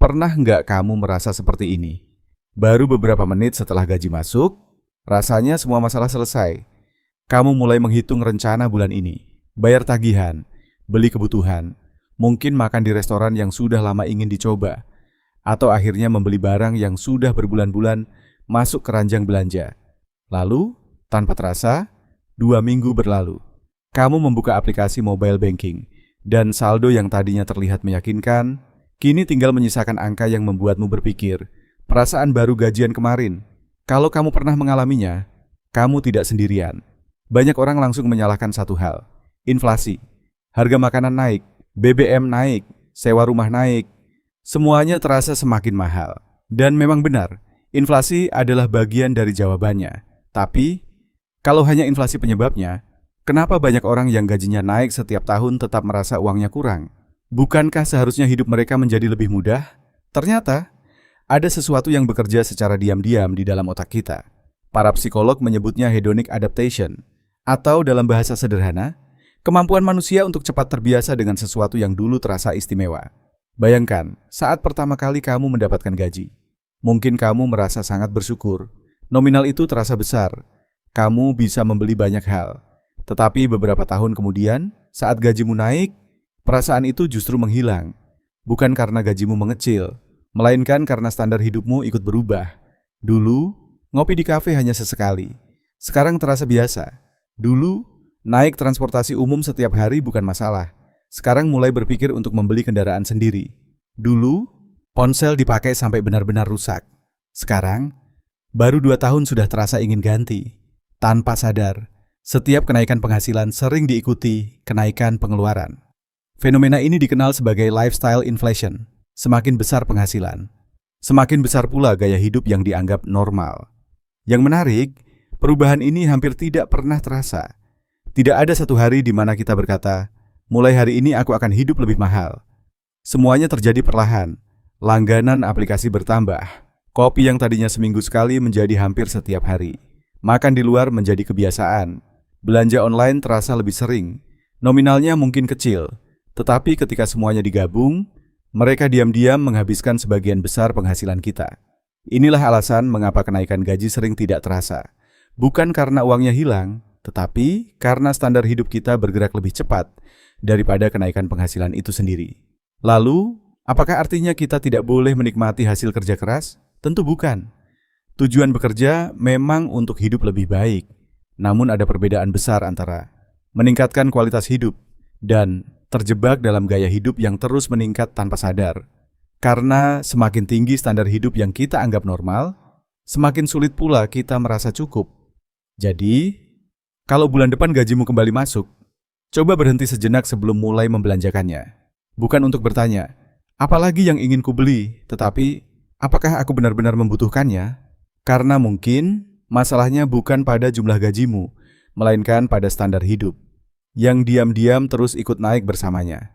Pernah nggak kamu merasa seperti ini? Baru beberapa menit setelah gaji masuk, rasanya semua masalah selesai. Kamu mulai menghitung rencana bulan ini, bayar tagihan, beli kebutuhan, mungkin makan di restoran yang sudah lama ingin dicoba, atau akhirnya membeli barang yang sudah berbulan-bulan masuk keranjang belanja. Lalu, tanpa terasa, 2 minggu berlalu. Kamu membuka aplikasi mobile banking, dan saldo yang tadinya terlihat meyakinkan, kini tinggal menyisakan angka yang membuatmu berpikir, perasaan baru gajian kemarin. Kalau kamu pernah mengalaminya, kamu tidak sendirian. Banyak orang langsung menyalahkan satu hal, inflasi. Harga makanan naik, BBM naik, sewa rumah naik. Semuanya terasa semakin mahal. Dan memang benar, inflasi adalah bagian dari jawabannya. Tapi, kalau hanya inflasi penyebabnya, kenapa banyak orang yang gajinya naik setiap tahun tetap merasa uangnya kurang? Bukankah seharusnya hidup mereka menjadi lebih mudah? Ternyata, ada sesuatu yang bekerja secara diam-diam di dalam otak kita. Para psikolog menyebutnya hedonic adaptation, atau dalam bahasa sederhana, kemampuan manusia untuk cepat terbiasa dengan sesuatu yang dulu terasa istimewa. Bayangkan, saat pertama kali kamu mendapatkan gaji. Mungkin kamu merasa sangat bersyukur. Nominal itu terasa besar. Kamu bisa membeli banyak hal. Tetapi beberapa tahun kemudian, saat gajimu naik, perasaan itu justru menghilang. Bukan karena gajimu mengecil, melainkan karena standar hidupmu ikut berubah. Dulu, ngopi di kafe hanya sesekali. Sekarang terasa biasa. Dulu, naik transportasi umum setiap hari bukan masalah. Sekarang mulai berpikir untuk membeli kendaraan sendiri. Dulu, ponsel dipakai sampai benar-benar rusak. Sekarang, baru 2 tahun sudah terasa ingin ganti. Tanpa sadar, setiap kenaikan penghasilan sering diikuti kenaikan pengeluaran. Fenomena ini dikenal sebagai lifestyle inflation. Semakin besar penghasilan, semakin besar pula gaya hidup yang dianggap normal. Yang menarik, perubahan ini hampir tidak pernah terasa. Tidak ada satu hari di mana kita berkata, mulai hari ini aku akan hidup lebih mahal. Semuanya terjadi perlahan. Langganan aplikasi bertambah. Kopi yang tadinya seminggu sekali menjadi hampir setiap hari. Makan di luar menjadi kebiasaan. Belanja online terasa lebih sering. Nominalnya mungkin kecil, tetapi ketika semuanya digabung, mereka diam-diam menghabiskan sebagian besar penghasilan kita. Inilah alasan mengapa kenaikan gaji sering tidak terasa. Bukan karena uangnya hilang, tetapi karena standar hidup kita bergerak lebih cepat daripada kenaikan penghasilan itu sendiri. Lalu, apakah artinya kita tidak boleh menikmati hasil kerja keras? Tentu bukan. Tujuan bekerja memang untuk hidup lebih baik. Namun ada perbedaan besar antara meningkatkan kualitas hidup dan terjebak dalam gaya hidup yang terus meningkat tanpa sadar. Karena semakin tinggi standar hidup yang kita anggap normal, semakin sulit pula kita merasa cukup. Jadi, kalau bulan depan gajimu kembali masuk, coba berhenti sejenak sebelum mulai membelanjakannya. Bukan untuk bertanya, apa lagi yang ingin kubeli, tetapi apakah aku benar-benar membutuhkannya? Karena mungkin masalahnya bukan pada jumlah gajimu, melainkan pada standar hidup yang diam-diam terus ikut naik bersamanya.